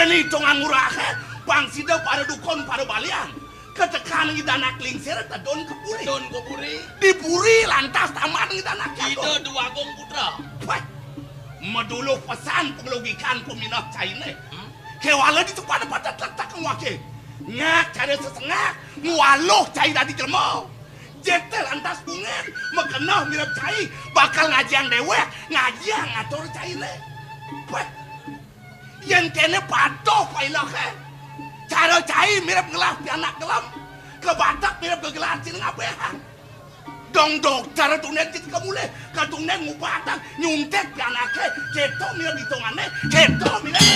yen hitungan murah pangsida pada dukun pada balian ketekan ngidana klingsir tedon kepuri dipuri lantas taman ngidana Ida dua gong putra meduluh pesan pengelogikan peminah caine kewala di tempat pada letak ngwake nyak cari sesengak ngualuh cai dari jelma jetel lantas bungen mekenah mirip cai bakal ngajian dewe ngajian ngatur caine yang kene patuh pailah cara cai mirip ngelah pianak gelam ke Batak mirip gegelar cing abehan dong dokter tunen cit kemule katunen ngubatan nyuntek pianake keto mirip hitungane keto mirip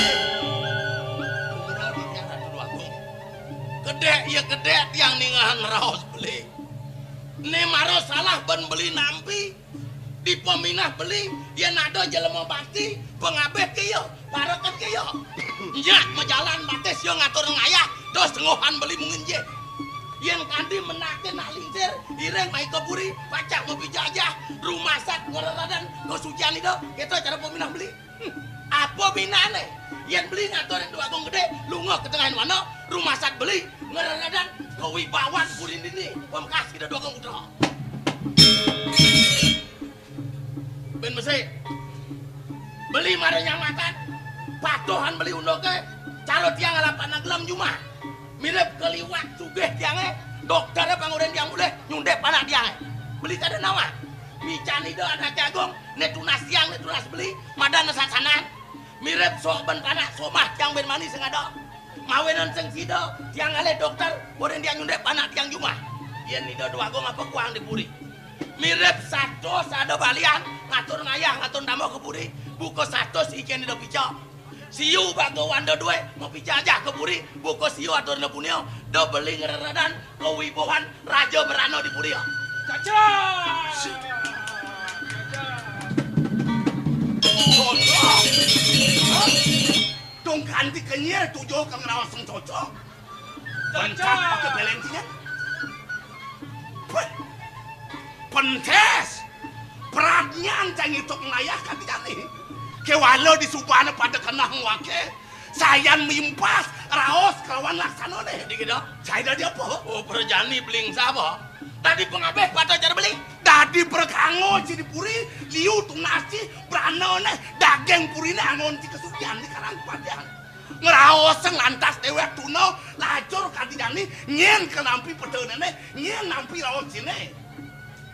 gede yang ningahan raos beli ini maros salah ben beli nampi di peminah beli dia nado jelema bakti pengabeh kiyo paraket kiyo nyak majalan bates yo ngatur ngayah dos tengohan beli mungkin je yang kandi menake nak lingsir ireng mai keburi pacak mau bijajah rumah sak ngereradan kesucian itu kita cara peminah beli apa binane yang beli ngatorin dua gong gede lungo ke tengahin mana rumah sak beli ngereradan kewibawan kurin ini pemkas kita dua gong udah ben mesi beli marenya makan patuhan beli undoke calo tiang alapan naglam cuma mirip keliwat sugeh tiangnya dokternya panguren tiang boleh nyundep anak tiangnya beli kada nawa bican itu anak jagung netunas tiang netunas beli madan sasanan mirip sok ben panak somah tiang ben manis ngado mawenan seng sido tiang ale dokter boden tiang nyundep anak tiang cuma yen itu dua gong apa kuang dipuri mirip satu sado balian ngatur ngayah ngatur tamu kepuri buko satu ikan itu picok siu bago wanda dua mau pijajah kepuri buko siu atur nepunio do beli ngereradan kewibawan raja merano di puri caca dong ganti kenyir tujuh kang rawaseng cocok pencak pakai belensinya pentes peradnya cang itu ngayah katikani kewalo di subana pada kena ngwake sayan mimpas raos kawan laksana deh di gitu saya dari apa oh perjani beling sapa tadi pengabeh pada cara beli tadi perkango jadi puri liu tunasi brano neh daging puri neh angon ci kesucian di karang padian ngeraos lantas dewek tuno lajur katikani nyen kenampi pedone nyen nampi raos cine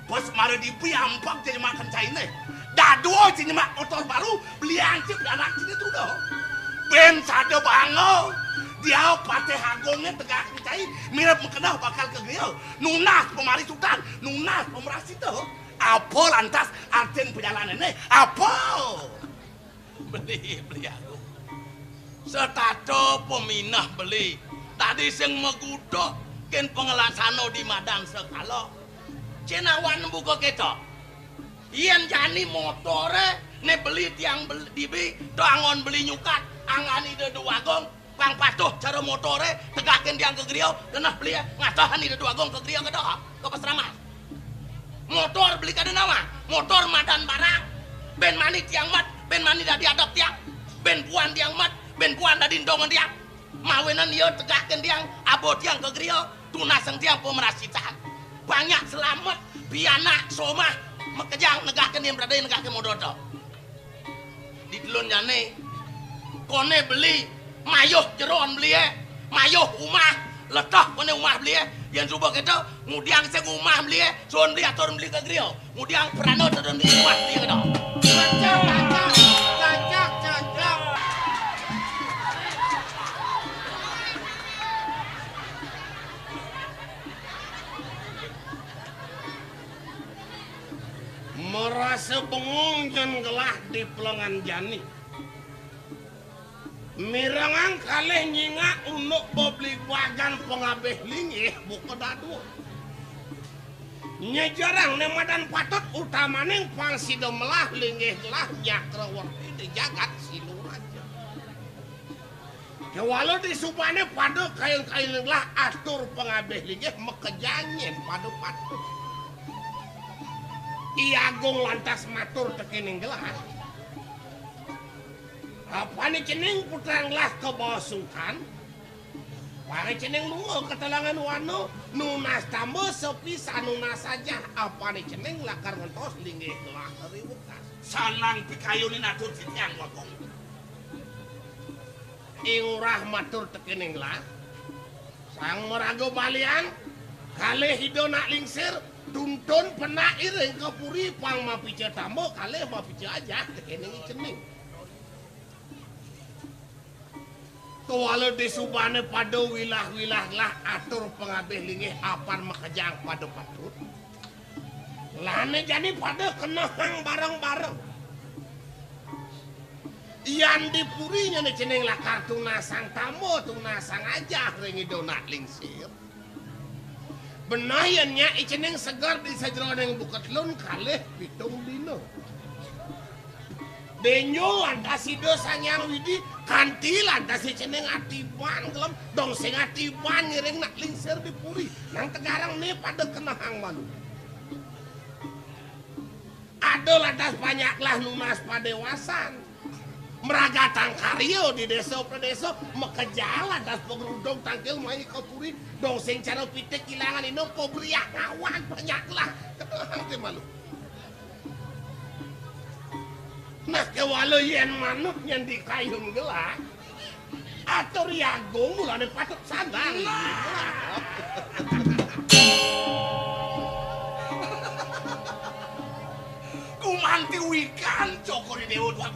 bos mare dipi ampak jadi makan caine dadu jadi mak motor baru beli ancip anak sini tuh doh ben sado bango dia pate hagongnya tegak cai mirip mengenal bakal ke grill nunas pemari sultan nunas pemerasi tuh apa lantas arten perjalanan ini apa beli aku setato peminah beli tadi sing megudok ken pengelasano di madan sekalo cenawan buka ketok yen jani motore ne beli tiang beli dibi do angon beli nyukat angani de dua gong pang patuh cara motore tegakin tiang ke griau kena beli ngatahan ide dua gong ke griau ke doa ke pasraman motor beli kada nawa motor madan barang ben mani tiang mat ben mani dah diadap tiang ben puan tiang mat ben puan dah dindongan tiang mawenan dia tegakin tiang abo tiang ke griau tunaseng tiang pemerasitan banyak selamat pianak somah mekejang negahkan yang berada negahkan mododo di telun jane kone beli mayuh jeron beli mayuh umah letah kone umah beli yang coba kita ngudiang seng umah beli son beli atur beli ke griyo ngudiang perano dan beli umah beli ke dong cacak merasa bengong dan gelah di pelengan jani mirangan kalih nyinga unuk bobli wagan pengabeh lingih buka dadu nyejarang nemadan patut utamaning pangsido melah lingih lah jakrawarti di jagat silu raja walau di supane pada kain-kain lah atur pengabeh lingih mekejanyin pada patut Iagung lantas matur tekening gelas Apa nih cening putrang lah ke bawah sultan? Pare cening lungo ketelangan wano nunas tambo sepisan nunas saja. Apa nih cening lakar ngentos linggih kelah riwukas. Sanang pikayunin atur titiang wakong. Ingurah matur tekening lah. Sang merago balian kalih hidona lingsir tuntun pena iring kapuri pang mapice tambo kalih mapice aja tekening cening. Tuwala disubane pada wilah-wilah lah atur pengabih linggih apan makejang pada patut. Lane jadi pada kenang bareng-bareng. Yang dipurinya nih ceneng lah kartu nasang tamu tu nasang aja ringi donat lingsir. Benayannya iceneng segar di sajroning buket lun kalih pitung dino. Denyo lantas si dosa yang widi kanti lantas si ceneng atiban gelem dong sing atiban ngiring nak lingsir dipuri. Nang tegarang nih pada kenang malu. Ada lantas banyaklah nunas padewasan. Meragatan karyo di desa predeso mekejalan das pengerudong tangkil mai kapuri dong sing cara pitik kilangan ino pobriah kawan banyaklah kenang teh malu. Nah kewalo yen manuk yang dikayun gelah atur yagung mulane patut sadang. Kumanti wikan cokori dewa dua.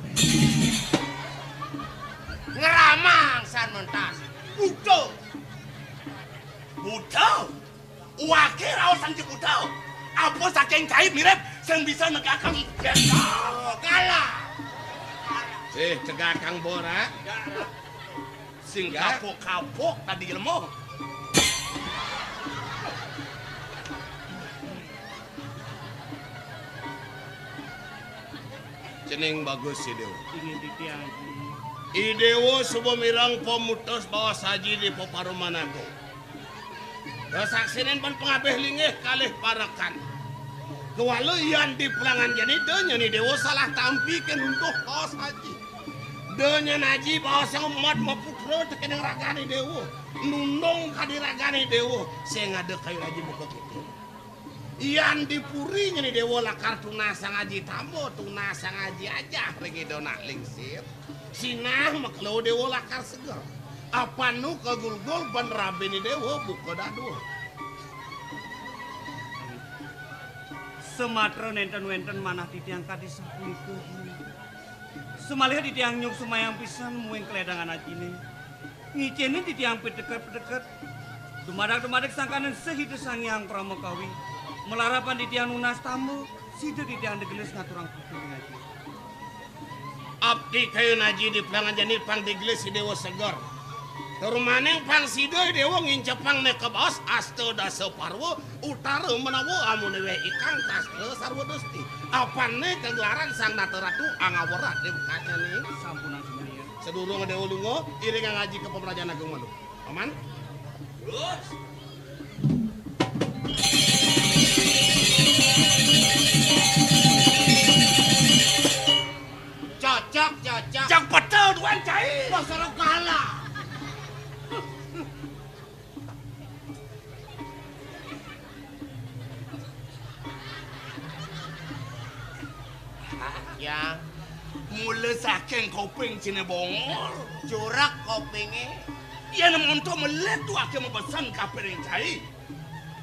Ngeramang san mentas. Buto. Buto. Wake raosan ci buto. Apa saking cair mirip sing bisa negakan desa. Kalah. Cegah Kang Bora. Sing kapok-kapok tadi ilmu. Cening bagus si Dewa. Ingin ditiang. Idewo subuh mirang pemutus bawa saji di Poparumanago. Saksinin pan pengabeh linggih kalih parakan. Kewalau yang di pelangan jadi denya ni Dewo salah tampikan untuk bawa saji. Denya naji bawa sang umat maputra tekan yang ragani Dewo. Nundong kadiragani Dewo. Saya ngade kayu aji buka kita. Yang dipurinya ni Dewo lah kartu nasang aji tambo tu nasang aji aja regi donak lingsir. Sinah maklo Dewo lakar segar. Apa nu kagulgul ban rabe ni Dewo buka dadu. Sematra nenten-wenten manah titiang kadis punika. Semalih titiang nyuk sumayang pisan muing keledangan ajine. Ngiceni titiang pedeket-pedeket. Dumadak-dumadak sangkanan sehidu sangyang pramokawi. Melarapan titiang nunas tamu, sidu titiang degelis ngaturang putih ngaji. Abdi kayu naji di pelangan janit pang diglis si Dewa segar. Turmaneng pang sido Dewa ngincepang ne kebas asto dasa parwo utara menawo amunewe ikang tas sarwo dosti. Apane kegelaran sang nateratu angawerat di bekatnya nih. Sampunan sumaya. Sedurung Dewa lungo iring ngaji ke pemerajan agung malu. Aman? Terus. Cocok. Cak betul tuan cair. Masalah kalah. Ya, Mula saking kopeng cina bongol. curak kopengnya. Ia nemonto melet tu akhir mempesan kapering cair.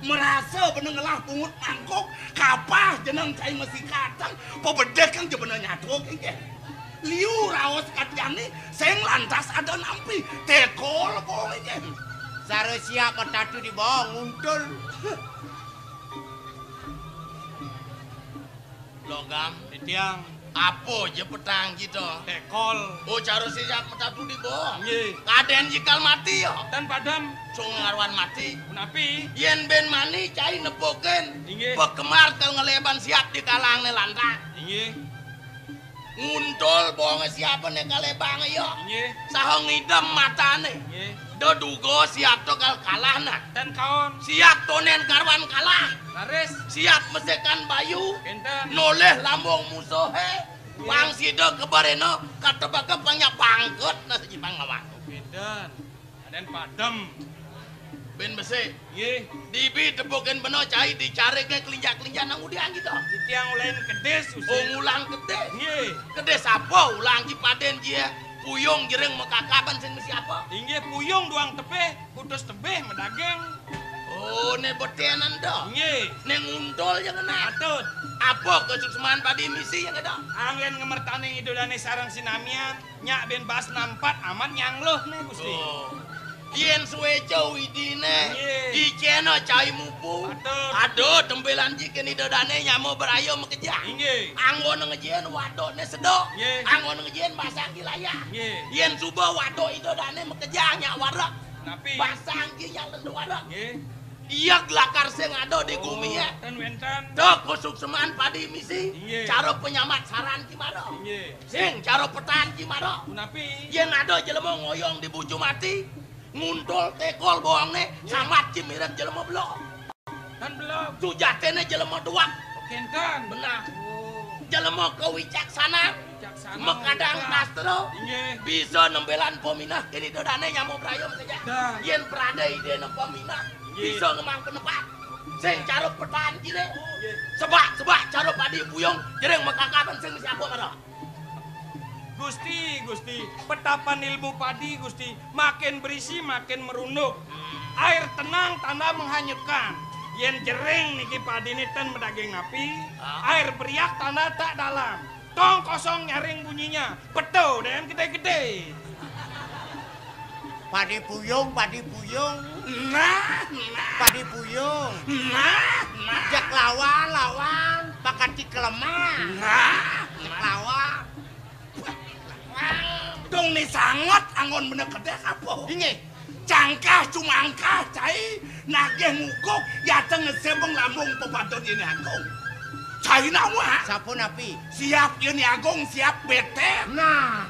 Merasa penenggelah pungut mangkok kapah jeneng cair mesti katang. Pobedek yang jebener nyatu kengke. Liu raos katiani seng lantas ada nampi tekol kongke. Sare siap petatu di bawah nguntul. Logam, Titiang apa je petang gitu? tekol. Oh, cara siap petatu di bawah. Nggih. Kaden jikal mati yo. Dan padam Cung ngarwan mati. menapi Yen ben mani cai nepoken. Inggih. Pekemar kal ngeleban siap di kalang ne lantang. inggih Nguntul bohong siapa ne kalebang yo. inggih Sahong ngidem matane. inggih Do dugo siap to kal kalah na. dan kaon Siap tonen karwan kalah. laris Siap mesekan bayu. kenten Noleh lambung musuhe. Pang sido kebareno katebake pangnya pangket na si Pangawan. Bedan. Aden padem. Ben bese. Nggih. Dibi teboken beno cai dicareke kelinjak-kelinjak nang udian gitu. Di tiang lain kedes Oh usin. ngulang gede. Nggih. Gede sapa ulang ki paden dia. Puyung jereng mekakaban sing mesti apa? Inggih puyung doang tebeh, kudus tebeh medageng. Oh ne betenan do. Nggih. Ne ngundol yang kena. Atut. Apa kesukseman padi misi yang ada? Angin ngemertane idolane sareng sinamian, nyak ben bas nampat amat nyangloh nih Gusti. Oh. Yen suwe jauh idine, Nggih. diceno cai mupu. Atut. Aduh, tembelan jiken idodane nyamo berayo mekejang. Inggih. Anggon ngejien wadone sedok. Nggih. Anggon ngejien basang kilaya. Nggih. Yen suba wadok idodane mekejang nyak warak. Napi? Basang ki yang lendu warak. Nggih. Iya gelakar sing ado di gumi ya. Dan wenten. Dok kusuk seman padi misi. Nggih. Cara penyamat saran ki maro. Nggih. Sing cara petan ki maro. Napi? Yen ado jelema ngoyong di buju mati, nguntul tekol bohongne samat ki mirip jelema blok. Dan belum. Sujatene jelema duak. Kenten. Benar. Oh. Jelema kewicaksana, Bijaksana. mekadang kastro, Nggih. bisa nembelan peminah kini dodane nyamuk rayom saja. Dah. Yen prade ide ne peminah, Nggih. bisa ngemang penepat. Sing cara petan kine, Nggih. sebak cara padi buyong, jereng mekakaban sing siapa mara. Gusti, Gusti, petapan ilmu padi, Gusti, makin berisi makin merunduk. Air tenang tanda menghanyutkan. Yen jering niki padi ten medaging napi, air beriak tanda tak dalam. Tong kosong nyaring bunyinya, peto dan gede-gede. Padi puyung, Nah, padi puyung. nah, Jak lawan, pakati kelemah. Jak lawan. Dong ni sangat angon bener kedek apa? Inge, Cangkah cumangkah cai nageh ngukuk yateng ngesembeng lambung pepadon ini agung. Cai nawa sapo napi? siap ini agung siap bete. Nah,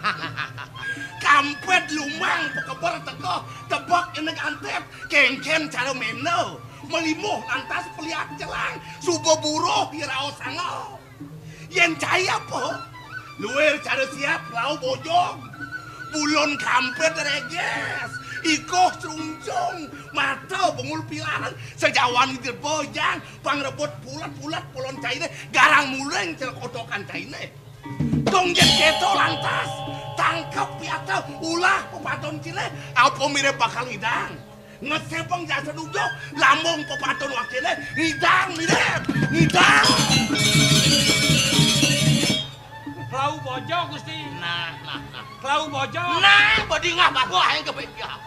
Kampet lumang pekeber teko tebak ini kantep kengken cara meno melimuh lantas peliat jelang subuh buruh hirau sango. Yen cai apa? Luel cara siap lau bojong. Bulon kampet reges. Ikoh trungcung, mata bengul pilaran, sejawan itu bojang, pangrebut pulat-pulat pulon caine, garang muleng celak otokan caine. Tongjen keto lantas, tangkap piata, ulah pepaton cile, apa mirip bakal hidang. Ngesepeng jasa duduk, lambung pepaton wakilnya, hidang mirip, hidang. Klau bojo, Gusti. Nah. Klau bojo. Nah, bodi ngah bapak yang kebaikan.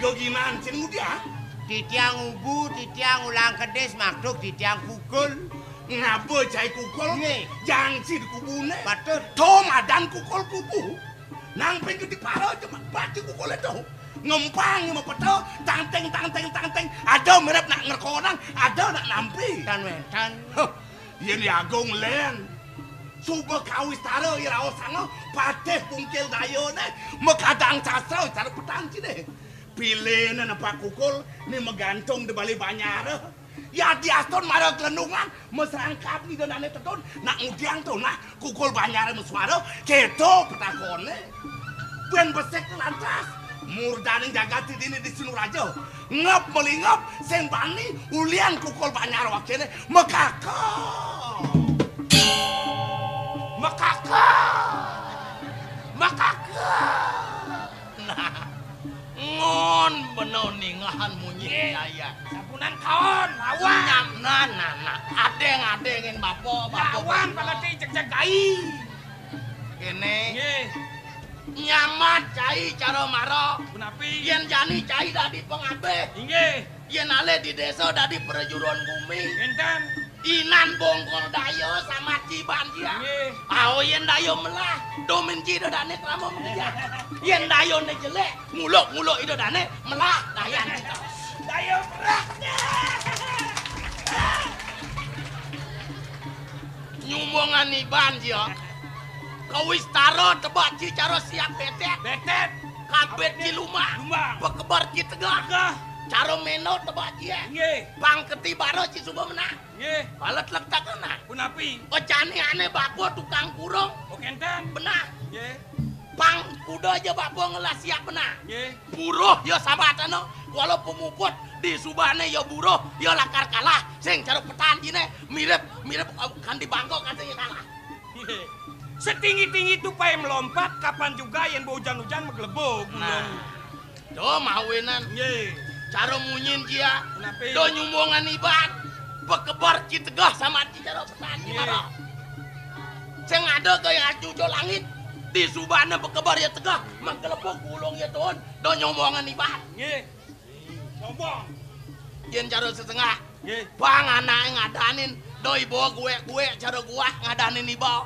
Yo gimana sih muda? di tiang ubu, di tiang ulang kedes, makduk di tiang kukul. Ngapa cai kukul? Nggih. Jangsi di kubune. Patut. Tom adan kukul kubu. Nang pinggir di paro cuma bati kukul itu. Ngempang mau peto, tanteng. Ada mirip nak ngerkonang, ada nak nampi. Tan wentan. Yen agung len. Suba kawis taro irao sango, pateh pungkil dayone, mekadang sasro cara petang cine. Pilih na pak kukul, ni megantung di balik banyara. Ya di aston marah kelendungan, meserangkap ni dan ane tetun, nak ngudiang tu, nah kukul banyara mesuara, keto petakone. Ben besek lantas, murdaning jagati dini di sinu raja. Ngap melingap, sen bani, ulian kukul banyara wakene, mekakak. Nah, ngon bener ningahan munyi saya. Sapunan kaon, lawan. Nah, adeng-adengin bapo. Lawan pangati cek-cek gai. Kene Nggih, nyamat cai cara maro. punapi? Yen jani cai dadi pengabe. Inggih, Yen ale di desa dadi perjuruan bumi. enten. Inan bongkol dayo sama ciban dia. Nggih. Ao yen dayo melah, domin ci dodane tramo mengeja. Yen dayo ne jelek, nguluk idodane melah dayan kita. Dayo berat. Nyumbongan iban dia. Kawis taro tebak ci caro siap betet. Betet. Kabet ci lumah. Lumah. Pekebar ci tegah. Agah. cara meno tebak dia. Nggih. Bang ketibaro ci suba menang. Nggih. Balet letak kena. Punapi? Oh cani aneh bapo tukang kurung. Oke enten. Benah. Nggih. Pang kuda aja bapo ngelas siap benah. Nggih. Buruh ya sabatana. Walau pemuput di subane ya buruh ya lakar kalah. Sing cara petanjine mirip kan di Bangkok katanya kalah. Nggih. Setinggi-tinggi tupai melompat, kapan juga yang hujan-hujan megelebok. Nah, do mawinan. Nggih. Cara munyin dia. Kenapa? Do nyumbongan ibat. Pekebar ci tegah sama ci cara petanji Nggih. mara. Sing ada gaya cuco langit. Di subana pekebar ya tegah. Menggelepok gulung ya tuan. Do nyomongan ibat. Nggih. Sombong. Yen cara setengah. Nggih. Bang anak ngadanin. Do ibu gue cara gua ngadanin ibu.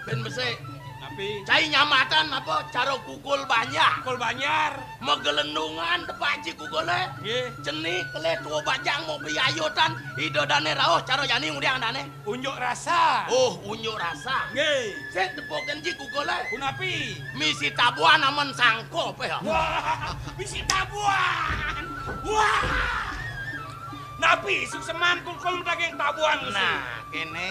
Ben bese. Tapi Cai nyamatan apa cara kukul banyak. kol banyar. Megelendungan tepaci kukule. Nggih. Ceni kele tua bajang mau priayotan. Ido dane rauh cara jani ngudiang dane. Unjuk rasa. Oh unjuk rasa. Nggih. Saya tepokan ji kukule. Punapi? Misi tabuan aman sangko pe ya. Wah, bisi tabuan. Wah. Napi sukseman kul daging tabuan. Nah kene.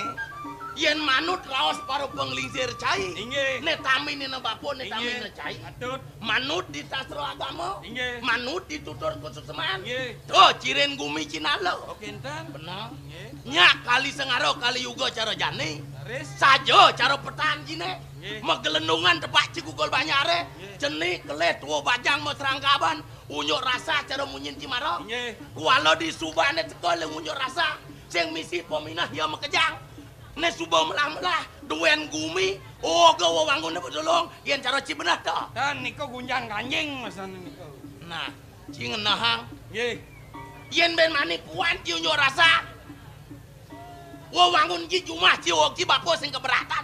Yen manut raos paro penglingsir cai. Inggih. Ne tamin ne bapo ne tamin ne cai. Atut. Manut di sastra agama. Inggih. Manut ditutur kusukseman. Inggih. Tuh ciren gumi cinalo. Oke enten. Benar. Nggih. Nya kali sengaro kali yugo cara jani. Laris. Sajo cara petanjine. Nggih. Megelendungan tepak cikukul banyare. Nggih. Ceni kelet tua bajang mau serangkaban. Unyuk rasa cara munyin cimaro. Nggih. Kualo di subane teko le unyuk rasa. Sing misi peminah ya mekejang. Ne suba melah-melah duen gumi. Oh gawa wangun bedolong. Yen cara cibenah ta. Dan niko gunjang kanjing masan niko. Nah, ci ngenahang. Nggih. Yen ben mani puan ci unyuk rasa. Wo wangun ci cuma ci oki bapo sing keberatan.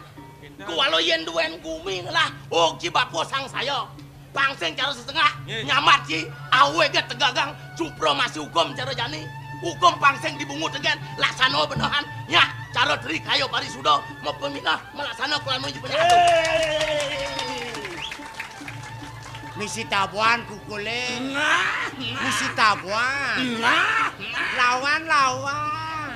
Kualo yen duen gumi lah oki bapo sang saya. Pangseng cara setengah Nggih. nyamat ci awe ge tegagang supro masih hukum cara jani. Hukum pangseng dibungut dengan laksana benahan. Nya cara dari kayo pari sudah mau peminah melaksana kulan menuju penyatu. Misi tabuan kukule. Nah, Misi tabuan. nah. Lawan.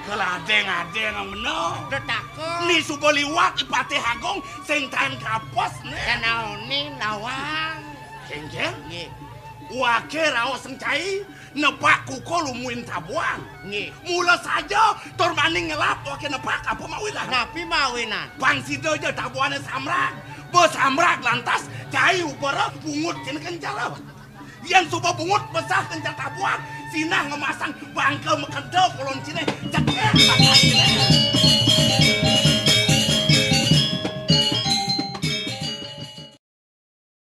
Keladeng-adeng meno. Detakon. Ni subo liwat ipate hagong sing tan kapos ne. Kanaoni lawan. Kengkeng. Nggih. Wake raos sencai nepak kuko lumuin tabuan. Nggih. Mula saja tor maning ngelap wake nepak apa mawilah. Napi mawinan. Bang sido aja tabuannya samrak. Bos samrak lantas cai ubara bungut kena kencara. Yang suba bungut besar kencar tabuan. Sinah ngemasang bangke mekendel kolon cine. Cekek.